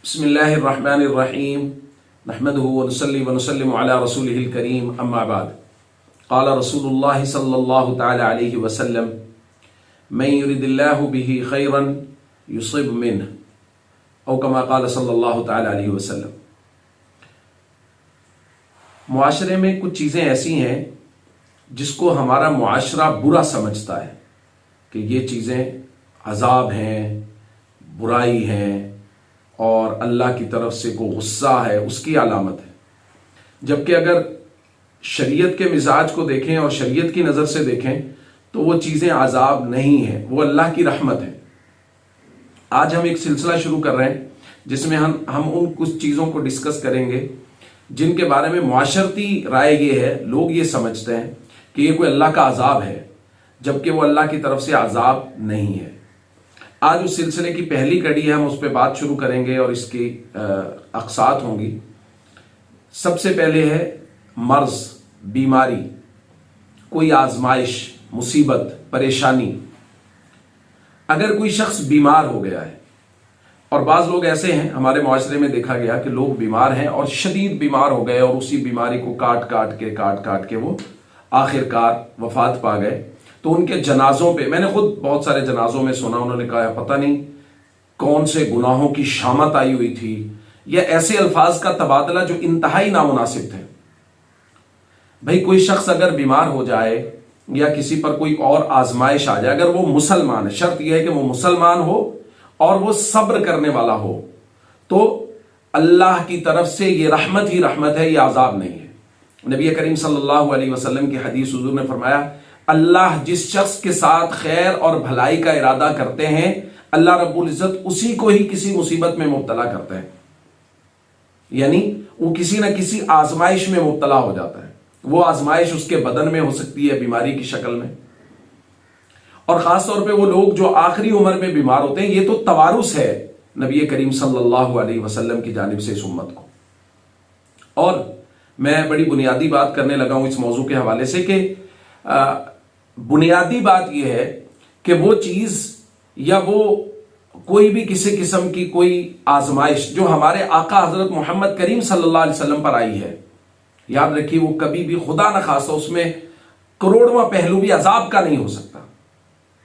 बिस्मिल्लाहिर्रहमानिर्रहीम नहमदुहु व नुसल्ली व नुसल्लिमु अला रसूलिहिल करीम अम्मा बाद क़ाल रसूलुल्लाह सल्लल्लाहु तआला अलैहि वसल्लम मन युरिदिल्लाहु बिही खैरन युसिब मिन्हु औ कमा क़ाल सल्लल्लाहु तआला अलैहि वसल्लम। मुआशरे में कुछ चीज़ें ऐसी हैं जिसको हमारा मुआशरा बुरा समझता है कि ये चीज़ें अजाब हैं, बुराई हैं और अल्लाह की तरफ से को गुस्सा है, उसकी अलामत है। जबकि अगर शरीयत के मिजाज को देखें और शरीयत की नज़र से देखें तो वो चीज़ें अजाब नहीं है, वो अल्लाह की रहमत है। आज हम एक सिलसिला शुरू कर रहे हैं जिसमें हम उन कुछ चीज़ों को डिस्कस करेंगे जिनके बारे में मुआशरती राय ये है, लोग ये समझते हैं कि ये कोई अल्लाह का अजाब है, जबकि वो अल्लाह की तरफ से अजाब नहीं है। आज उस सिलसिले की पहली कड़ी है, हम उस पर बात शुरू करेंगे और इसकी अक़सात होंगी। सबसे पहले है मर्ज, बीमारी, कोई आजमाइश, मुसीबत, परेशानी। अगर कोई शख्स बीमार हो गया है, और बाज़ लोग ऐसे हैं हमारे मुआशरे में देखा गया कि लोग बीमार हैं और शदीद बीमार हो गए और उसी बीमारी को काट काट के वो आखिरकार वफात पा गए। तो उनके जनाजों पे मैंने खुद बहुत सारे जनाजों में सुना, उन्होंने कहा पता नहीं कौन से गुनाहों की शामत आई हुई थी, या ऐसे अल्फाज का तबादला जो इंतहाई नामुनासिब थे। भाई कोई शख्स अगर बीमार हो जाए या किसी पर कोई और आजमाइश आ जाए, अगर वो मुसलमान है, शर्त यह है कि वो मुसलमान हो और वो सब्र करने वाला हो, तो अल्लाह की तरफ से ये रहमत ही रहमत है, ये आजाब नहीं है। नबी करीम सल्लल्लाहु अलैहि वसल्लम की हदीस हुजूर ने फरमाया, अल्लाह जिस शख्स के साथ खैर और भलाई का इरादा करते हैं, अल्लाह रब्बुल इज्जत उसी को ही किसी मुसीबत में मुब्तला करते हैं, यानी वो किसी ना किसी आजमाइश में मुब्तला हो जाता है। वो आजमाइश उसके बदन में हो सकती है बीमारी की शक्ल में, और खास तौर पे वो लोग जो आखिरी उम्र में बीमार होते हैं, ये तो तवारुस है नबी करीम सल्लल्लाहु अलैहि वसल्लम की जानिब से इस उम्मत को। और मैं बड़ी बुनियादी बात करने लगा हूं इस मौजू के हवाले से कि बुनियादी बात यह है कि वो चीज या वो कोई भी किसी किस्म की कोई आजमाइश जो हमारे आका हजरत मोहम्मद करीम सल्लल्लाहु अलैहि वसल्लम पर आई है, याद रखिए वो कभी भी खुदा न खासा उसमें करोड़वां पहलू भी अजाब का नहीं हो सकता।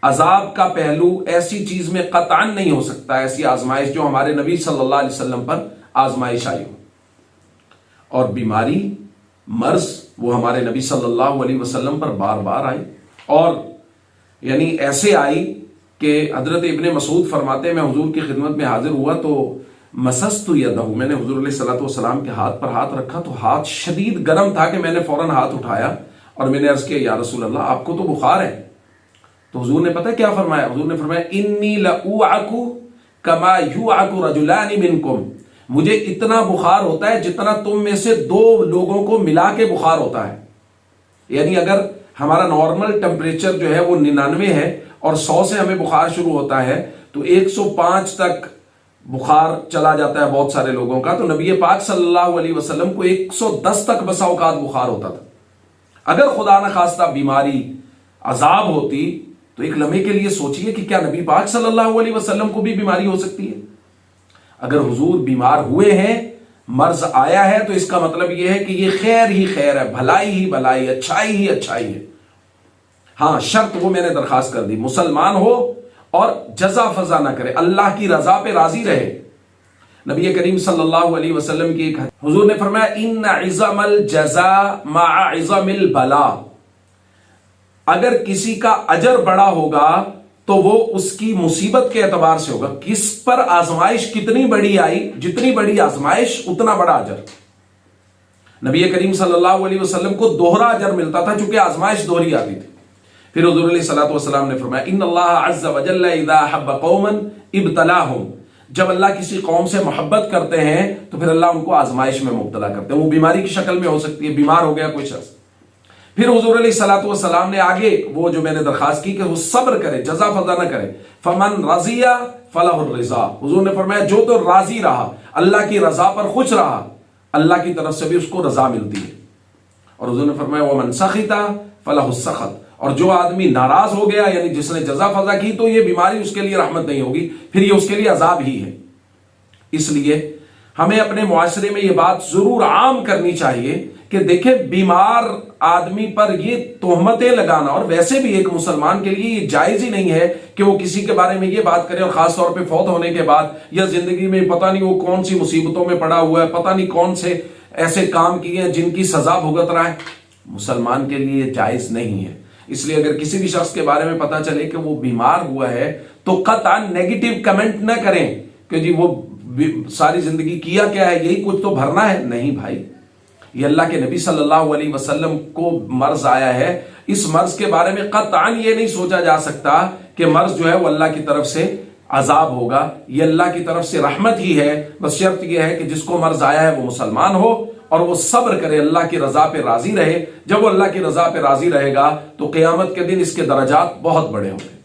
अजाब का पहलू ऐसी चीज में कतअन नहीं हो सकता, ऐसी आजमाइश जो हमारे नबी सल्लल्लाहु अलैहि वसल्लम पर आजमाइश आई हो। और बीमारी, मर्ज, वो हमारे नबी सल्लल्लाहु अलैहि वसल्लम पर बार बार आई, और यानी ऐसे आई कि हजरत इब्ने मसूद फरमाते, मैं हुजूर की खिदमत में हाजिर हुआ तो मसस्तु यदहू, मैंने हुजूर अलैहिस्सलातु वस्सलाम के हाथ पर हाथ रखा तो हाथ शदीद गर्म था कि मैंने फौरन हाथ उठाया और मैंने अर्ज किया, या रसूल अल्लाह आपको तो बुखार है। तो हुजूर ने पता क्या फरमाया? हुजूर ने फरमाया, इन्नी लऊअकु कमा युअकु रजुलानि मिनकुम, मुझे इतना बुखार होता है जितना तुम में से दो लोगों को मिला के बुखार होता है। यानी अगर हमारा नॉर्मल टेम्परेचर जो है वो 99 है और 100 से हमें बुखार शुरू होता है तो 105 तक बुखार चला जाता है बहुत सारे लोगों का। तो नबी पाक सल्लल्लाहु अलैहि वसल्लम को 110 तक बसा औकात बुखार होता था। अगर खुदा न खास्ता बीमारी, अजाब होती तो एक लम्हे के लिए सोचिए कि क्या नबी पाक सल्लल्लाहु अलैहि वसल्लम को भी बीमारी हो सकती है। अगर हुजूर बीमार हुए हैं, मर्ज आया है, तो इसका मतलब यह है कि ये खैर ही खैर है, भलाई ही भलाई, अच्छाई ही अच्छाई है। हाँ, शर्त वो मैंने दरखास्त कर दी, मुसलमान हो और जजा फजा ना करे, अल्लाह की रजा पे राजी रहे। नबी करीम सल्लल्लाहु अलैहि वसल्लम की एक हुजूर ने फरमाया, इन्ना इज़मल जज़ा मा'a इज़मिल बला, अगर किसी का अजर बड़ा होगा तो वो उसकी मुसीबत के एतबार से होगा। किस पर आजमाइश कितनी बड़ी आई, जितनी बड़ी आजमाइश उतना बड़ा अजर। नबी करीम सल्लल्लाहु अलैहि वसल्लम को दोहरा अजर मिलता था चूंकि आजमाइश दोहरी आती थी। फिर हुजूर अलैहिस्सलातु वस्सलाम ने फरमाया, इन्नल्लाह अज़्ज़ा व जल्ला इज़ा हब्ब कौमन इब्तलाहुम, जब अल्लाह किसी कौम से मोहब्बत करते हैं तो फिर अल्लाह उनको आजमाइश में मुब्तला करते हैं। वो बीमारी की शक्ल में हो सकती है, बीमार हो गया कोई शख्स। फिर हुजूर अलैहिस्सलातु वस्सलाम ने आगे वो जो मैंने दरखास्त की कि वो सब्र करे, जजा फजा न करे। फमन रज़िया फलहुर रिज़ा, हुजूर ने फरमाया जो तो राजी रहा, अल्लाह की रजा पर खुश रहा, अल्लाह की तरफ से भी उसको रजा मिलती है। और हुजूर ने फरमाया वमन सखिता फलहुस सखत, और जो आदमी नाराज हो गया यानी जिसने जजा फजा की तो ये बीमारी उसके लिए रहमत नहीं होगी, फिर ये उसके लिए अजाब ही है। اس لیے ہمیں اپنے معاشرے میں یہ بات ضرور عام کرنی چاہیے کہ دیکھیں بیمار آدمی پر یہ تہمتیں لگانا، اور ویسے بھی ایک مسلمان کے لیے یہ جائز ہی نہیں ہے کہ وہ کسی کے بارے میں یہ بات کرے، اور خاص طور پہ فوت ہونے کے بعد یا زندگی میں پتہ نہیں وہ کون سی مصیبتوں میں پڑا ہوا ہے، پتہ نہیں کون سے ایسے کام کیے ہیں جن کی سزا بھگت رہا ہے۔ مسلمان کے لیے یہ جائز نہیں ہے۔ اس لیے اگر کسی بھی شخص کے بارے میں پتہ چلے کہ وہ بیمار ہوا ہے تو قطعاً نیگیٹو کمنٹ نہ کریں کہ جی وہ ساری زندگی کیا کیا ہے، یہی کچھ تو بھرنا ہے۔ نہیں بھائی، یہ اللہ کے نبی صلی اللہ علیہ وسلم کو مرض آیا ہے، اس مرض کے بارے میں قطعاً یہ نہیں سوچا جا سکتا کہ مرض جو ہے وہ اللہ کی طرف سے عذاب ہوگا، یہ اللہ کی طرف سے رحمت ہی ہے۔ بس شرط یہ ہے کہ جس کو مرض آیا ہے وہ مسلمان ہو اور وہ صبر کرے، اللہ کی رضا پہ راضی رہے۔ جب وہ اللہ کی رضا پہ راضی رہے گا تو قیامت کے دن اس کے درجات بہت بڑے ہوں گے۔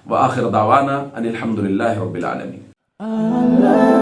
وآخر دعوانا ان الحمدللہ رب العالمین۔ Allah